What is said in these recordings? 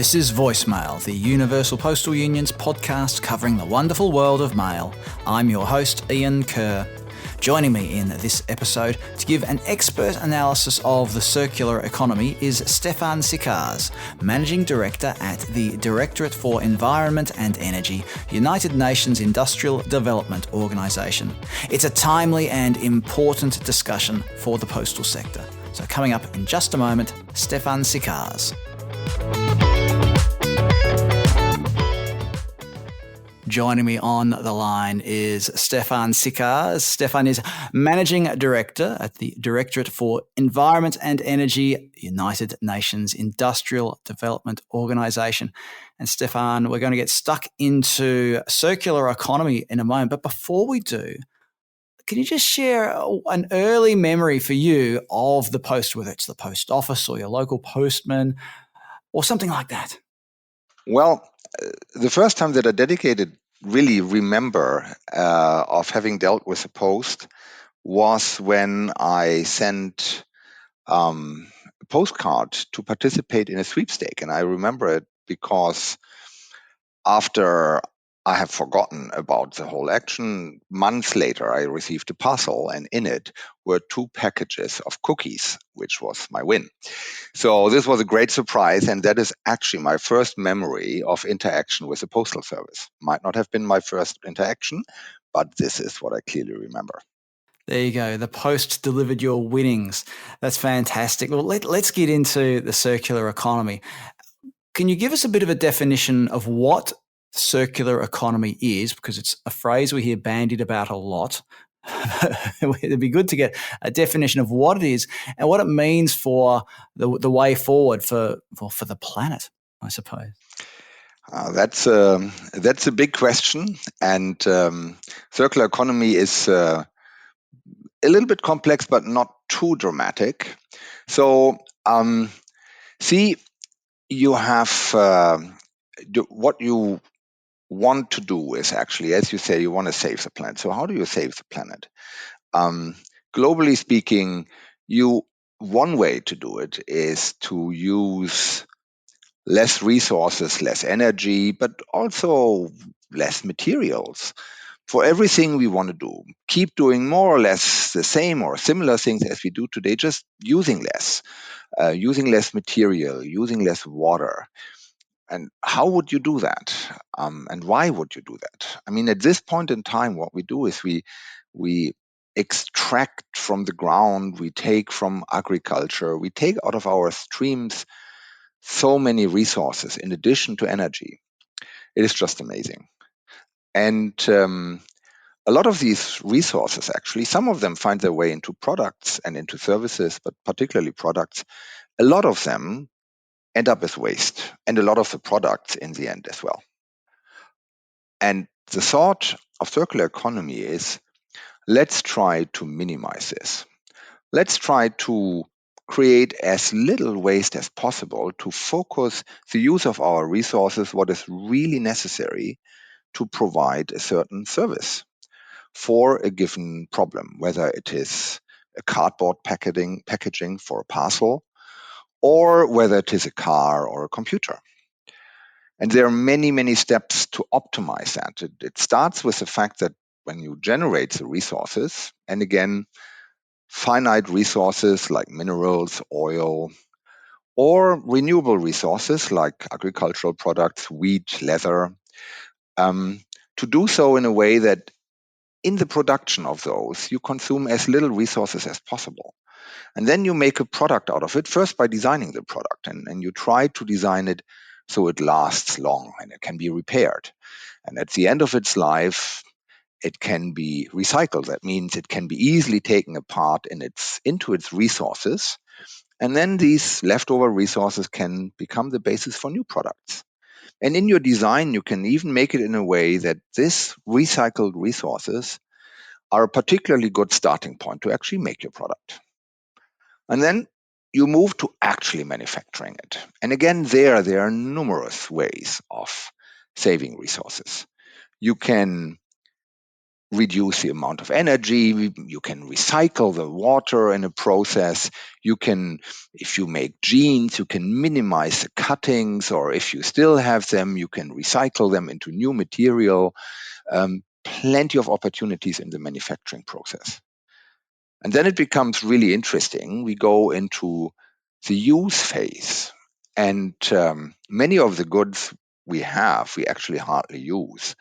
This is Voicemail, the Universal Postal Union's podcast covering the wonderful world of mail. I'm your host, Ian Kerr. Joining me in this episode to give an expert analysis of the circular economy is Stephan Sicars, Managing Director at the Directorate for Environment and Energy, United Nations Industrial Development Organisation. It's a timely and important discussion for the postal sector. So coming up in just a moment, Stephan Sicars. Joining me on the line is Stephan Sicars. Stephan is Managing Director at the Directorate for Environment and Energy, United Nations Industrial Development Organisation. And Stephan, we're going to get stuck into circular economy in a moment. But before we do, can you just share an early memory for you of the post, whether it's the post office or your local postman or something like that? Well, the first time that I really remember of having dealt with the post was when I sent a postcard to participate in a sweepstake. And I remember it because after I have forgotten about the whole action, months later I received a parcel, and in it were 2 packages of cookies, which was my win. So this was a great surprise, and that is actually my first memory of interaction with the postal service. Might not have been my first interaction, but this is what I clearly remember. There you go. The post delivered your winnings. That's fantastic. Well, let's get into the circular economy. Can you give us a bit of a definition of what circular economy is? Because it's a phrase we hear bandied about a lot. It'd be good to get a definition of what it is and what it means for the way forward for the planet, I suppose. That's a big question, and circular economy is a little bit complex, but not too dramatic. So, see, you have what you want to do is actually, as you say, you want to save the planet. So how do you save the planet? Globally speaking, one way to do it is to use less resources, less energy, but also less materials for everything we want to do. Keep doing more or less the same or similar things as we do today, just using less material, using less water. And how would you do that? And why would you do that? I mean, at this point in time, what we do is we extract from the ground, we take from agriculture, we take out of our streams so many resources in addition to energy. It is just amazing. And a lot of these resources, actually, some of them find their way into products and into services, but particularly products. A lot of them end up as waste, and a lot of the products in the end as well. And the thought of circular economy is, let's try to minimize this. Let's try to create as little waste as possible to focus the use of our resources, what is really necessary to provide a certain service for a given problem, whether it is a cardboard packaging for a parcel, or whether it is a car or a computer. And there are many, many steps to optimize that. It starts with the fact that when you generate the resources, and again, finite resources like minerals, oil, or renewable resources like agricultural products, wheat, leather, to do so in a way that in the production of those, you consume as little resources as possible. And then you make a product out of it, first by designing the product, and you try to design it so it lasts long and it can be repaired. And at the end of its life, it can be recycled. That means it can be easily taken apart into its resources. And then these leftover resources can become the basis for new products. And in your design, you can even make it in a way that this recycled resources are a particularly good starting point to actually make your product. And then you move to actually manufacturing it. And again, there are numerous ways of saving resources. You can reduce the amount of energy. You can recycle the water in a process. You can, if you make jeans, you can minimize the cuttings, or if you still have them, you can recycle them into new material. Plenty of opportunities in the manufacturing process. And then it becomes really interesting. We go into the use phase, and many of the goods we actually hardly use.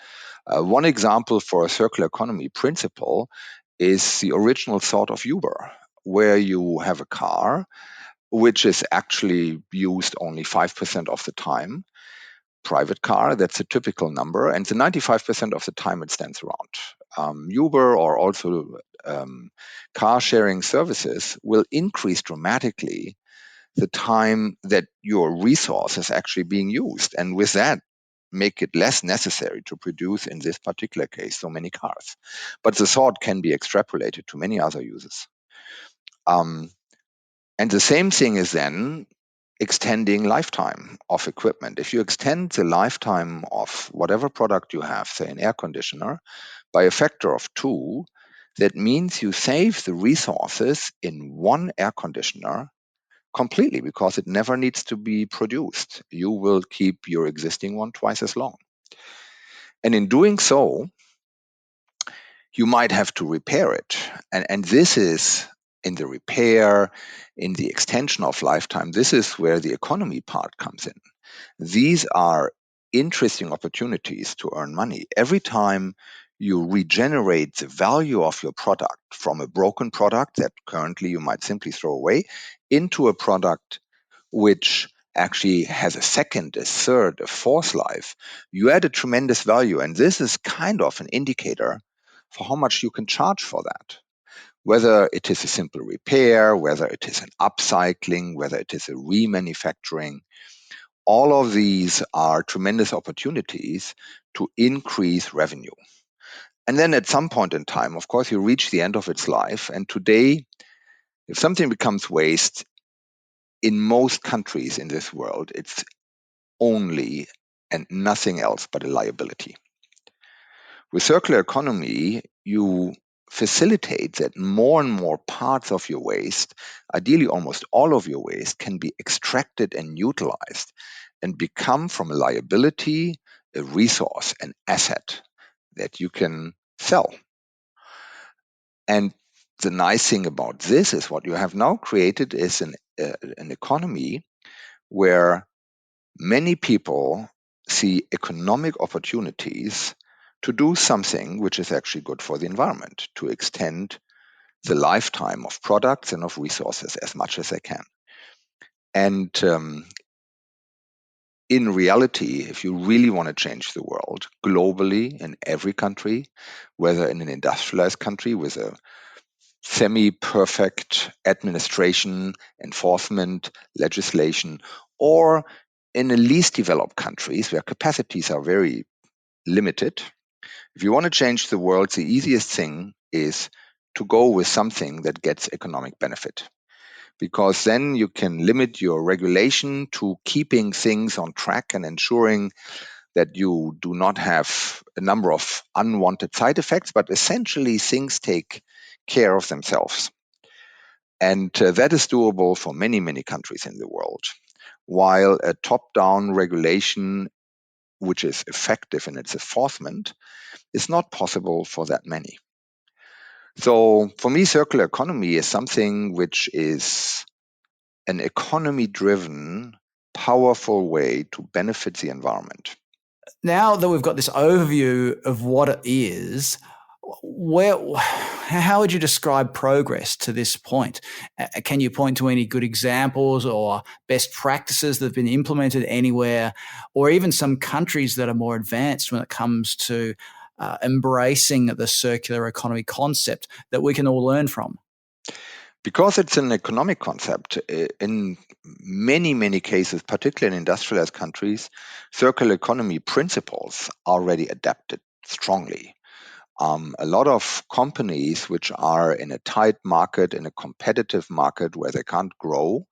One example for a circular economy principle is the original thought of Uber, where you have a car which is actually used only 5% of the time. Private car, that's a typical number, and the 95% of the time it stands around. Uber or also car sharing services will increase dramatically the time that your resource is actually being used, and with that make it less necessary to produce, in this particular case, so many cars. But the thought can be extrapolated to many other uses. And the same thing is then extending lifetime of equipment. If you extend the lifetime of whatever product you have, say an air conditioner, by a factor of 2, that means you save the resources in one air conditioner completely, because it never needs to be produced. You will keep your existing one twice as long. And in doing so, you might have to repair it. And this is in the repair, in the extension of lifetime, this is where the economy part comes in. These are interesting opportunities to earn money. Every time you regenerate the value of your product from a broken product that currently you might simply throw away into a product which actually has a second, a third, a fourth life, you add a tremendous value. And this is kind of an indicator for how much you can charge for that. Whether it is a simple repair, whether it is an upcycling, whether it is a remanufacturing, all of these are tremendous opportunities to increase revenue. And then at some point in time, of course, you reach the end of its life. And today, if something becomes waste, in most countries in this world, it's only and nothing else but a liability. With circular economy, you facilitate that more and more parts of your waste, ideally almost all of your waste, can be extracted and utilized and become from a liability, a resource, an asset that you can sell. And the nice thing about this is what you have now created is an economy where many people see economic opportunities to do something which is actually good for the environment, to extend the lifetime of products and of resources as much as they can. And in reality, if you really want to change the world globally in every country, whether in an industrialized country with a semi-perfect administration, enforcement, legislation, or in the least developed countries where capacities are very limited, if you want to change the world, the easiest thing is to go with something that gets economic benefit. Because then you can limit your regulation to keeping things on track and ensuring that you do not have a number of unwanted side effects, but essentially things take care of themselves. And that is doable for many, many countries in the world. While a top-down regulation, which is effective in its enforcement, is not possible for that many. So for me, circular economy is something which is an economy-driven, powerful way to benefit the environment. Now that we've got this overview of what it is, how would you describe progress to this point? Can you point to any good examples or best practices that have been implemented anywhere, or even some countries that are more advanced when it comes to embracing the circular economy concept that we can all learn from? Because it's an economic concept, in many, many cases, particularly in industrialized countries, circular economy principles are already adapted strongly. A lot of companies which are in a tight market, in a competitive market where they can't grow,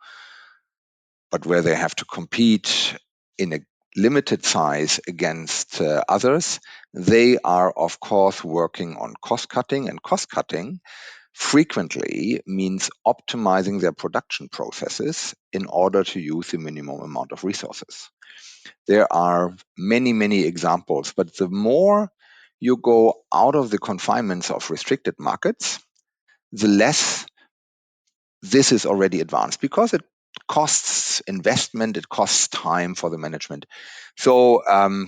but where they have to compete in a limited size against others, they are, of course, working on cost cutting, and cost cutting frequently means optimizing their production processes in order to use the minimum amount of resources. There are many, many examples, but the more you go out of the confinements of restricted markets, the less this is already advanced, because it costs investment, it costs time for the management. So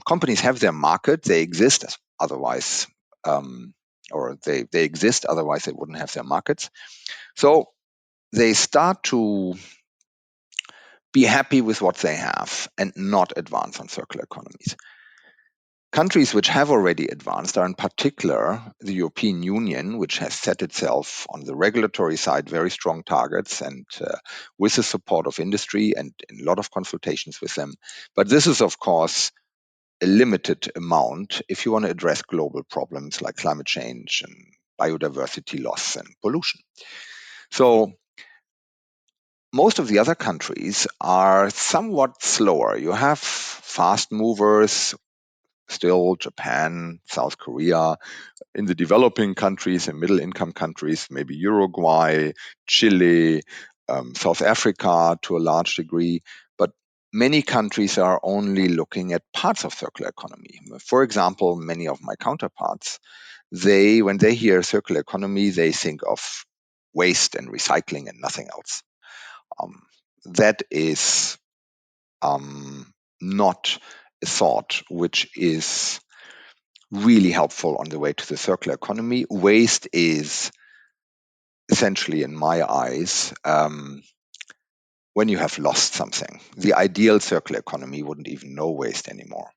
companies have their market, they exist otherwise, or they exist, otherwise they wouldn't have their markets. So they start to be happy with what they have and not advance on circular economies. Countries which have already advanced are in particular the European Union, which has set itself on the regulatory side very strong targets, and with the support of industry and in a lot of consultations with them. But this is, of course, a limited amount if you want to address global problems like climate change and biodiversity loss and pollution. So most of the other countries are somewhat slower. You have fast movers, still Japan, South Korea. In the developing countries and middle income countries, maybe Uruguay, Chile, South Africa to a large degree. But many countries are only looking at parts of circular economy. For example, many of my counterparts, when they hear circular economy, they think of waste and recycling and nothing else. That is not a thought which is really helpful on the way to the circular economy. Waste is essentially, in my eyes, when you have lost something. The ideal circular economy wouldn't even know waste anymore.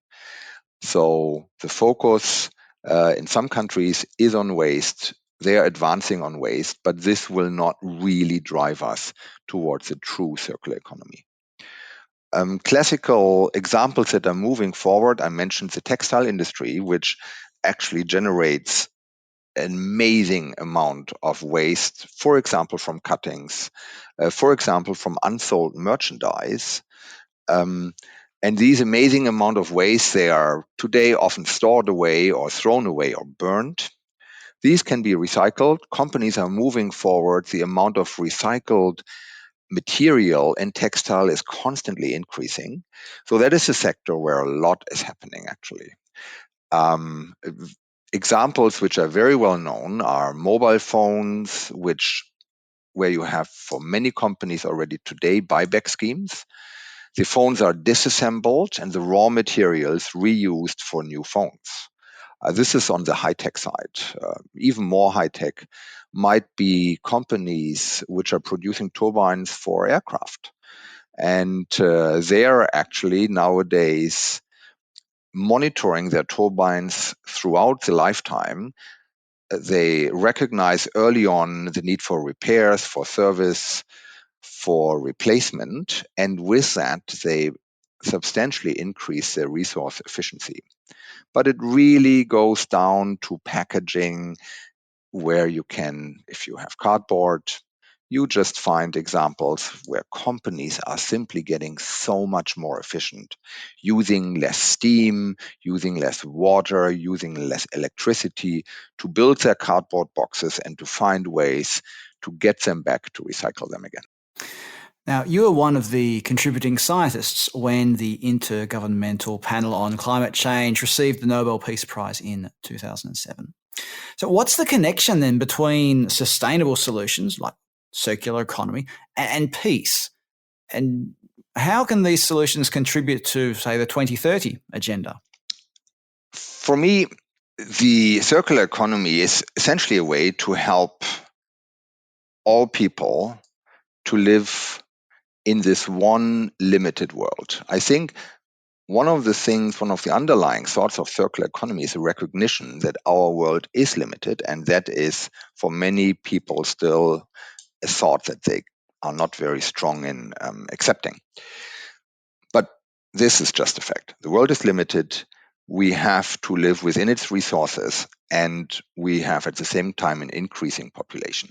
So the focus in some countries is on waste. They are advancing on waste, but this will not really drive us towards a true circular economy. Classical examples that are moving forward, I mentioned the textile industry, which actually generates an amazing amount of waste, for example, from cuttings, for example, from unsold merchandise. And these amazing amount of waste, they are today often stored away or thrown away or burned. These can be recycled. Companies are moving forward. The amount of recycled material in textile is constantly increasing. So that is a sector where a lot is happening, actually. Examples which are very well known are mobile phones, where you have for many companies already today buyback schemes. The phones are disassembled and the raw materials reused for new phones. This is on the high-tech side. Even more high-tech might be companies which are producing turbines for aircraft. And they are actually nowadays monitoring their turbines throughout the lifetime. They recognize early on the need for repairs, for service, for replacement, and with that, they substantially increase their resource efficiency. But it really goes down to packaging, where you can, if you have cardboard, you just find examples where companies are simply getting so much more efficient, using less steam, using less water, using less electricity to build their cardboard boxes and to find ways to get them back to recycle them again. Now, you were one of the contributing scientists when the Intergovernmental Panel on Climate Change received the Nobel Peace Prize in 2007. So what's the connection then between sustainable solutions like circular economy and peace? And how can these solutions contribute to, say, the 2030 agenda? For me, the circular economy is essentially a way to help all people to live in this one limited world. I think one of the underlying thoughts of circular economy is a recognition that our world is limited, and that is for many people still a thought that they are not very strong in accepting. But this is just a fact. The world is limited. We have to live within its resources, and we have at the same time an increasing population.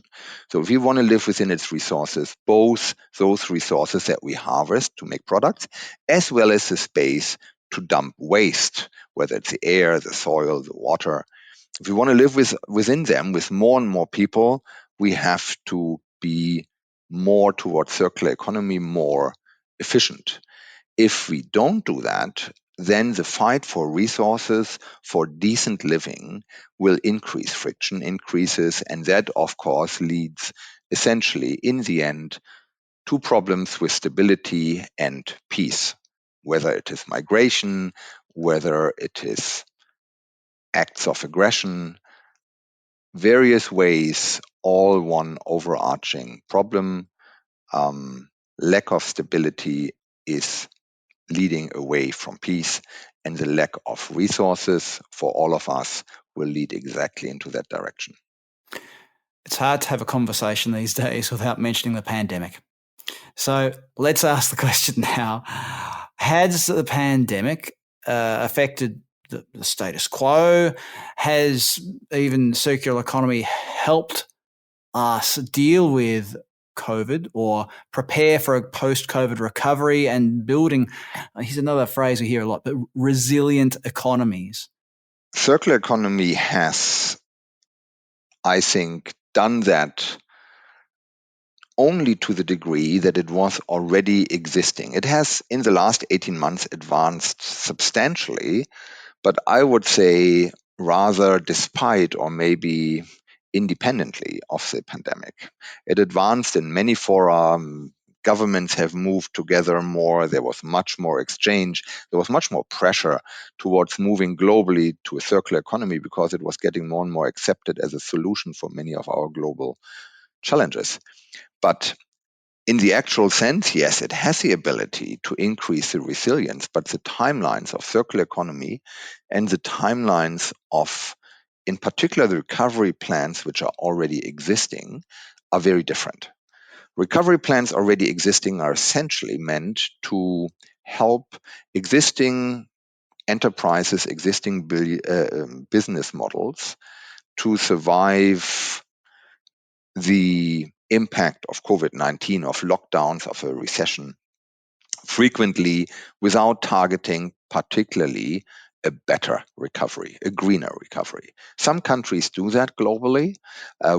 So if we want to live within its resources, both those resources that we harvest to make products, as well as the space to dump waste, whether it's the air, the soil, the water. If we want to live within them with more and more people, we have to be more towards circular economy, more efficient. If we don't do that, then the fight for resources, for decent living, will increase. Friction increases, and that, of course, leads essentially, in the end, to problems with stability and peace, whether it is migration, whether it is acts of aggression, various ways, all one overarching problem. Lack of stability is leading away from peace, and the lack of resources for all of us will lead exactly into that direction. It's hard to have a conversation these days without mentioning the pandemic. So let's ask the question now. Has the pandemic affected the status quo? Has even circular economy helped us deal with COVID or prepare for a post-COVID recovery and building, here's another phrase we hear a lot, but resilient economies? Circular economy has, I think, done that only to the degree that it was already existing. It has, in the last 18 months, advanced substantially, but I would say rather despite or maybe independently of the pandemic. It advanced in many fora. Governments have moved together more. There was much more exchange. There was much more pressure towards moving globally to a circular economy because it was getting more and more accepted as a solution for many of our global challenges. But in the actual sense, yes, it has the ability to increase the resilience, but the timelines of circular economy and the timelines of, in particular, the recovery plans which are already existing are very different. Recovery plans already existing are essentially meant to help existing enterprises, existing business models to survive the impact of COVID-19, of lockdowns, of a recession, frequently without targeting particularly a better recovery, a greener recovery. Some countries do that globally.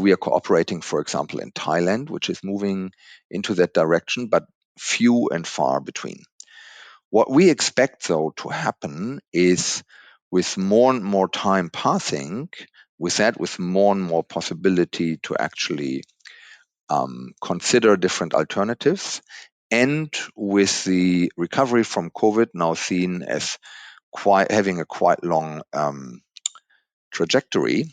We are cooperating, for example, in Thailand, which is moving into that direction, but few and far between. What we expect, though, to happen is with more and more time passing, with more and more possibility to actually consider different alternatives, and with the recovery from COVID now seen as having a quite long trajectory,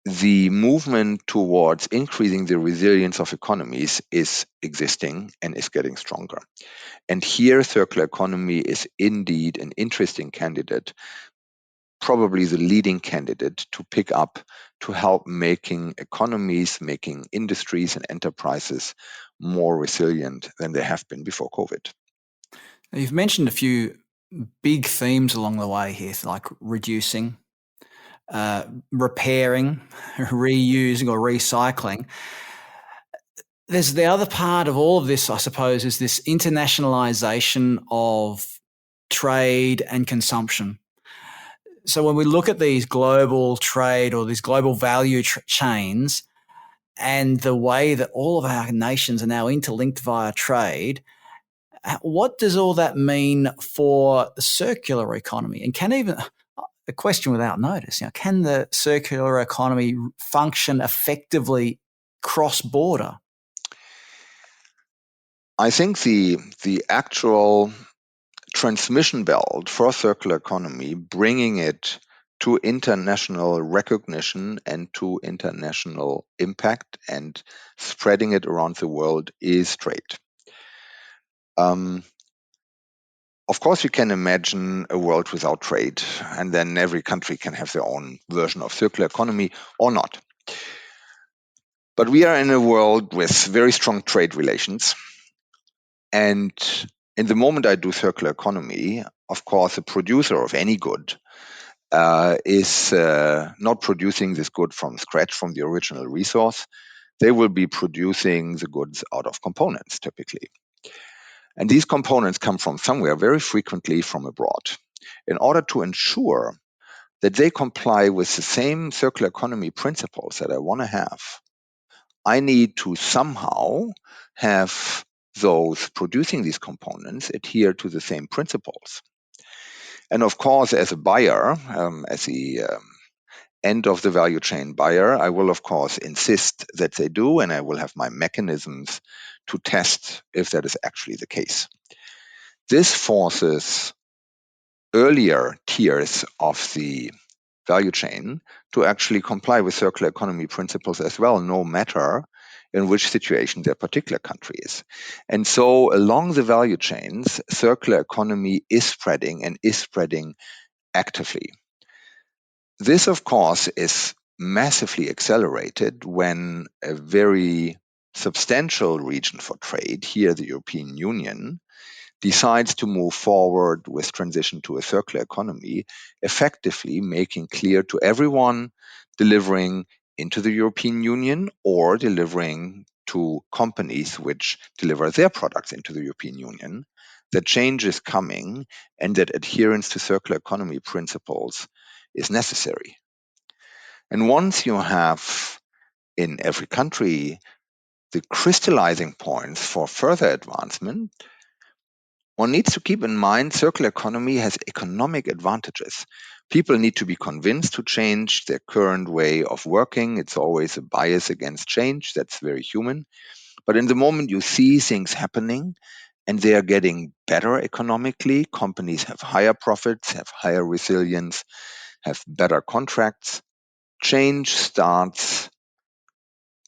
the movement towards increasing the resilience of economies is existing and is getting stronger. And here, circular economy is indeed an interesting candidate, probably the leading candidate to pick up to help making economies, making industries and enterprises more resilient than they have been before COVID. Now, you've mentioned a few big themes along the way here, like reducing, repairing, reusing or recycling. There's the other part of all of this, I suppose, is this internationalization of trade and consumption. So when we look at these global trade or these global value chains and the way that all of our nations are now interlinked via trade, what does all that mean for the circular economy? And can even a question without notice, can the circular economy function effectively cross-border? I think the actual transmission belt for circular economy, bringing it to international recognition and to international impact and spreading it around the world, is trade. Of course, you can imagine a world without trade, and then every country can have their own version of circular economy or not. But we are in a world with very strong trade relations. And in the moment I do circular economy, of course, a producer of any good is not producing this good from scratch, from the original resource. They will be producing the goods out of components, typically. And these components come from somewhere, very frequently from abroad. In order to ensure that they comply with the same circular economy principles that I want to have, I need to somehow have those producing these components adhere to the same principles. And of course, as a buyer, as the end of the value chain buyer, I will of course insist that they do, and I will have my mechanisms to test if that is actually the case. This forces earlier tiers of the value chain to actually comply with circular economy principles as well, no matter in which situation their particular country is. And so along the value chains, circular economy is spreading and is spreading actively. This, of course, is massively accelerated when a very substantial region for trade, here the European Union, decides to move forward with transition to a circular economy, effectively making clear to everyone delivering into the European Union or delivering to companies which deliver their products into the European Union that change is coming and that adherence to circular economy principles is necessary. And once you have in every country the crystallizing points for further advancement, one needs to keep in mind circular economy has economic advantages. People need to be convinced to change their current way of working. It's always a bias against change. That's very human. But in the moment you see things happening and they are getting better economically, companies have higher profits, have higher resilience, have better contracts, change starts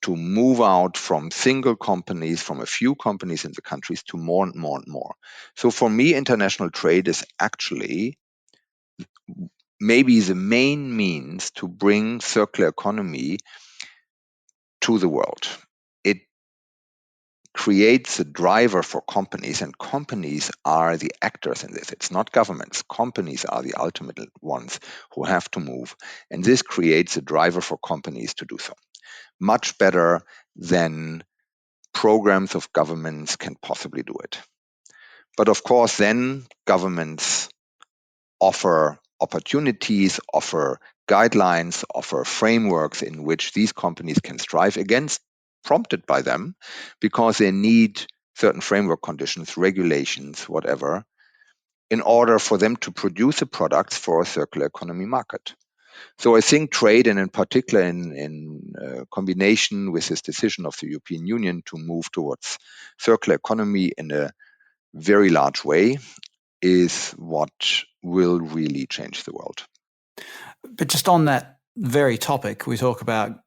to move out from single companies, from a few companies in the countries to more and more and more. So for me, international trade is actually maybe the main means to bring circular economy to the world. It creates a driver for companies, and companies are the actors in this. It's not governments. Companies are the ultimate ones who have to move. And this creates a driver for companies to do so. Much better than programs of governments can possibly do it. But of course, then governments offer opportunities, offer guidelines, offer frameworks in which these companies can strive against, prompted by them, because they need certain framework conditions, regulations, whatever, in order for them to produce the products for a circular economy market. So I think trade, and in particular in combination with this decision of the European Union to move towards circular economy in a very large way, is what will really change the world. But just on that very topic, we talk about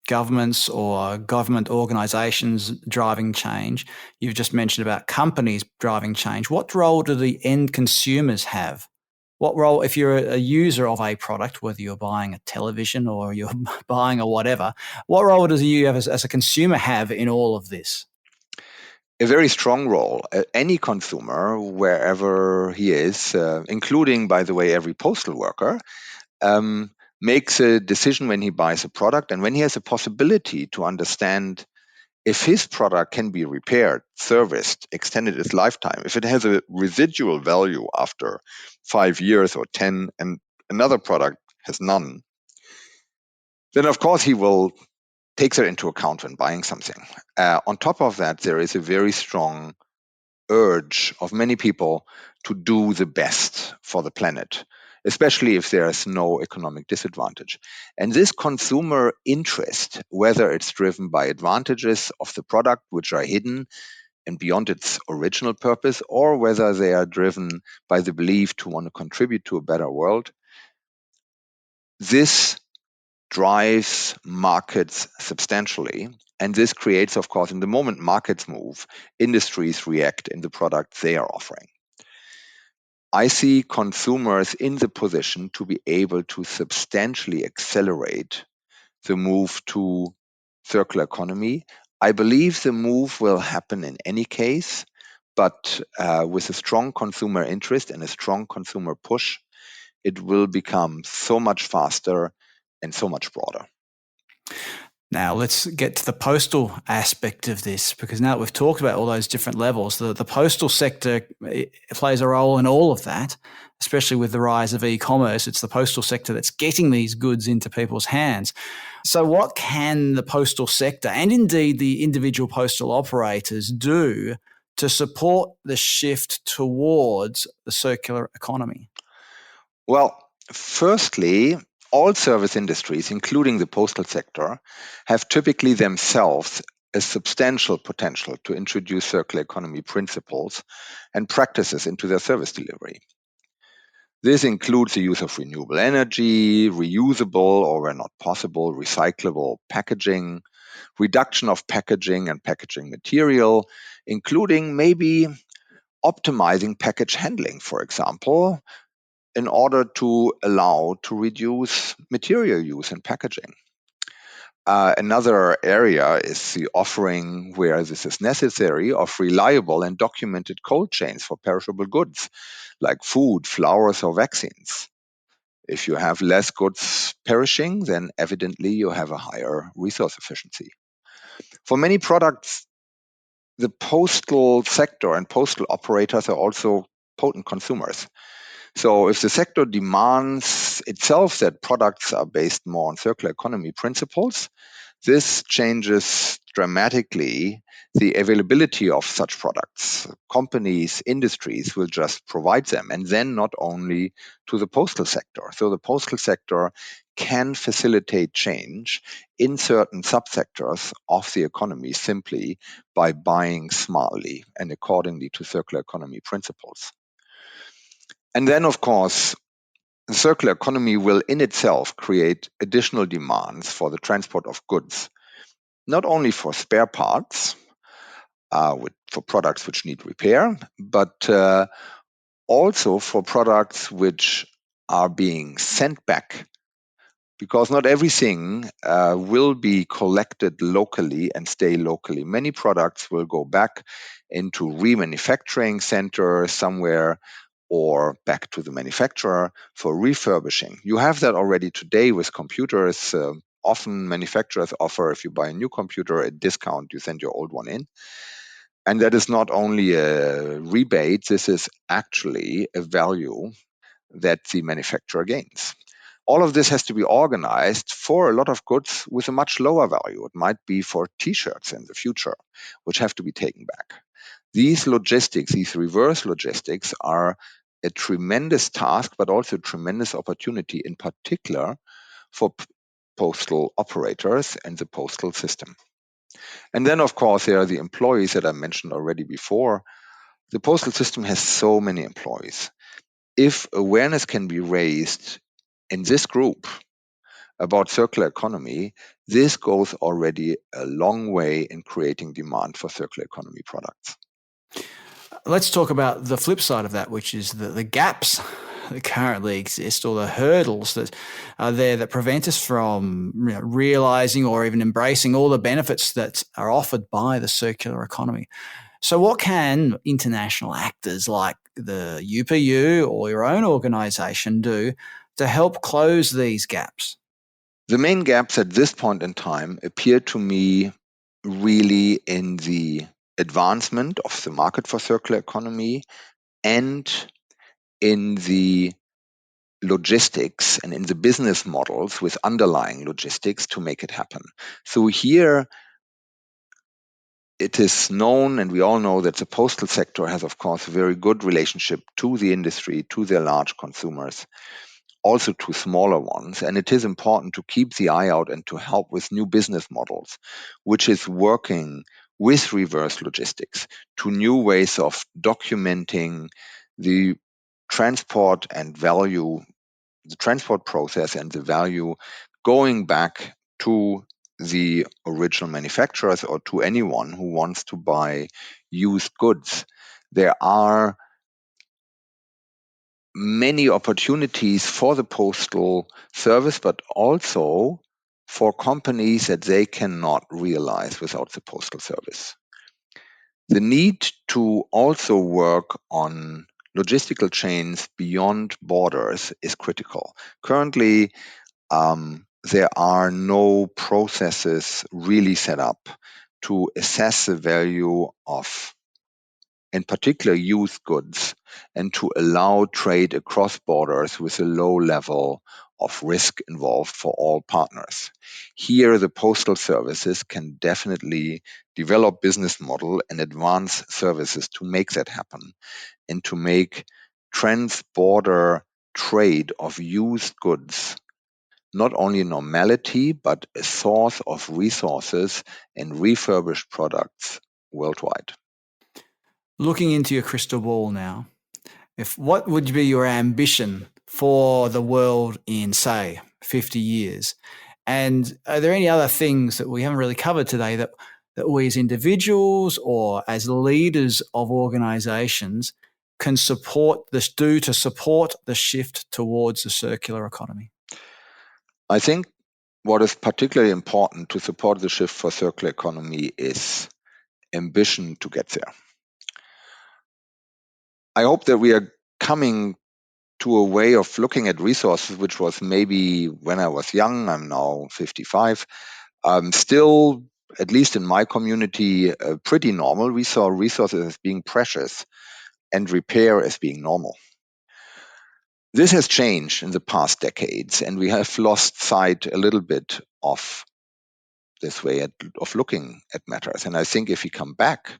governments or government organizations driving change. You've just mentioned about companies driving change. What role do the end consumers have? What role, if you're a user of a product, whether you're buying a television or you're buying a whatever, what role does you have as a consumer have in all of this? A very strong role. Any consumer, wherever he is, including, by the way, every postal worker, makes a decision when he buys a product, and when he has a possibility to understand if his product can be repaired, serviced, extended its lifetime, if it has a residual value after 5 years or 10 and another product has none, then of course he will take that into account when buying something. On top of that, there is a very strong urge of many people to do the best for the planet, especially if there is no economic disadvantage. And this consumer interest, whether it's driven by advantages of the product which are hidden and beyond its original purpose, or whether they are driven by the belief to want to contribute to a better world, this drives markets substantially. And this creates, of course, in the moment markets move, industries react in the products they are offering. I see consumers in the position to be able to substantially accelerate the move to circular economy. I believe the move will happen in any case, but with a strong consumer interest and a strong consumer push, it will become so much faster and so much broader. Now, let's get to the postal aspect of this, because now that we've talked about all those different levels, the postal sector plays a role in all of that, especially with the rise of e-commerce. It's the postal sector that's getting these goods into people's hands. So what can the postal sector and indeed the individual postal operators do to support the shift towards the circular economy? Well, firstly, all service industries, including the postal sector, have typically themselves a substantial potential to introduce circular economy principles and practices into their service delivery. This includes the use of renewable energy, reusable or, where not possible, recyclable packaging, reduction of packaging and packaging material, including maybe optimizing package handling, for example, in order to allow to reduce material use in packaging. Another area is the offering, where this is necessary, of reliable and documented cold chains for perishable goods like food, flowers, or vaccines. If you have less goods perishing, then evidently you have a higher resource efficiency. For many products, the postal sector and postal operators are also potent consumers. So if the sector demands itself that products are based more on circular economy principles, this changes dramatically the availability of such products. Companies, industries will just provide them, and then not only to the postal sector. So the postal sector can facilitate change in certain subsectors of the economy simply by buying smartly and accordingly to circular economy principles. And then, of course, the circular economy will in itself create additional demands for the transport of goods, not only for spare parts, for products which need repair, but also for products which are being sent back, because not everything will be collected locally and stay locally. Many products will go back into remanufacturing centers somewhere, or back to the manufacturer for refurbishing. You have that already today with computers. Often manufacturers offer, if you buy a new computer, a discount, you send your old one in. And that is not only a rebate, this is actually a value that the manufacturer gains. All of this has to be organized for a lot of goods with a much lower value. It might be for t-shirts in the future, which have to be taken back. These logistics, these reverse logistics, are a tremendous task, but also a tremendous opportunity, in particular for postal operators and the postal system. And then, of course, there are the employees that I mentioned already before. The postal system has so many employees. If awareness can be raised in this group about circular economy, this goes already a long way in creating demand for circular economy products. Let's talk about the flip side of that, which is the gaps that currently exist, or the hurdles that are there that prevent us from realizing or even embracing all the benefits that are offered by the circular economy. So what can international actors like the UPU or your own organization do to help close these gaps? The main gaps at this point in time appear to me really in the advancement of the market for circular economy and in the logistics and in the business models with underlying logistics to make it happen. So here it is known, and we all know, that the postal sector has, of course, a very good relationship to the industry, to their large consumers, also to smaller ones. And it is important to keep the eye out and to help with new business models, which is working with reverse logistics to new ways of documenting the transport and value, the transport process and the value going back to the original manufacturers or to anyone who wants to buy used goods. There are many opportunities for the postal service, but also for companies that they cannot realize without the postal service. The need to also work on logistical chains beyond borders is critical. Currently, there are no processes really set up to assess the value of, in particular, used goods, and to allow trade across borders with a low level of risk involved for all partners. Here, the postal services can definitely develop business model and advance services to make that happen and to make trans-border trade of used goods not only a normality, but a source of resources and refurbished products worldwide. Looking into your crystal ball now, what would be your ambition for the world in, say, 50 years? And are there any other things that we haven't really covered today that we as individuals or as leaders of organizations can support the shift towards the circular economy? I think what is particularly important to support the shift for circular economy is ambition to get there. I hope that we are coming to a way of looking at resources, which was maybe when I was young, I'm now 55, still, at least in my community, pretty normal. We saw resources as being precious and repair as being normal. This has changed in the past decades, and we have lost sight a little bit of this way of looking at matters. And I think if we come back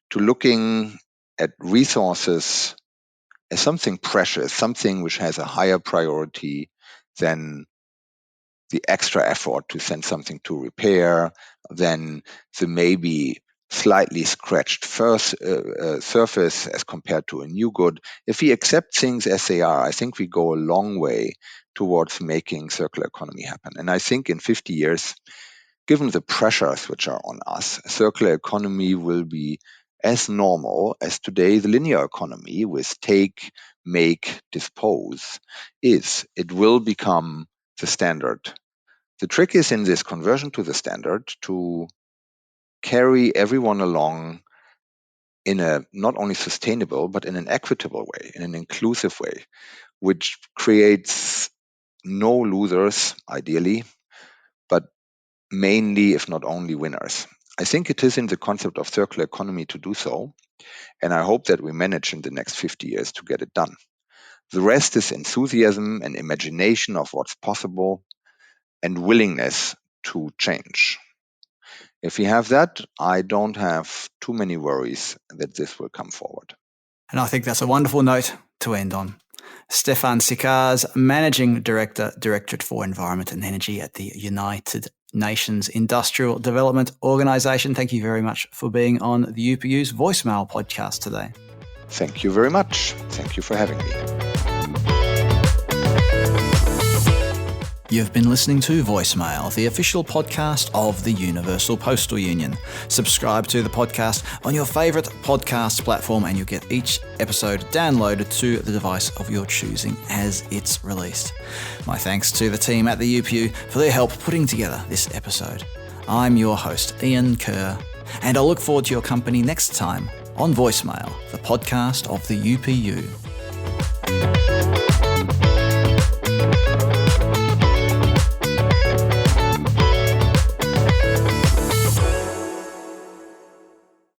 to looking at resources as something precious, something which has a higher priority than the extra effort to send something to repair, than the maybe slightly scratched surface as compared to a new good. If we accept things as they are, I think we go a long way towards making circular economy happen. And I think in 50 years, given the pressures which are on us, circular economy will be as normal as today the linear economy with take, make, dispose is. It will become the standard. The trick is in this conversion to the standard to carry everyone along in a not only sustainable, but in an equitable way, in an inclusive way, which creates no losers, ideally, but mainly, if not only, winners. I think it is in the concept of circular economy to do so, and I hope that we manage in the next 50 years to get it done. The rest is enthusiasm and imagination of what's possible and willingness to change. If we have that, I don't have too many worries that this will come forward. And I think that's a wonderful note to end on. Stephan Sicars, Managing Director, Directorate for Environment and Energy at the United Nations Industrial Development Organization. Thank you very much for being on the UPU's Voicemail podcast today. Thank you very much. Thank you for having me. You've been listening to Voicemail, the official podcast of the Universal Postal Union. Subscribe to the podcast on your favourite podcast platform and you'll get each episode downloaded to the device of your choosing as it's released. My thanks to the team at the UPU for their help putting together this episode. I'm your host, Ian Kerr, and I'll look forward to your company next time on Voicemail, the podcast of the UPU.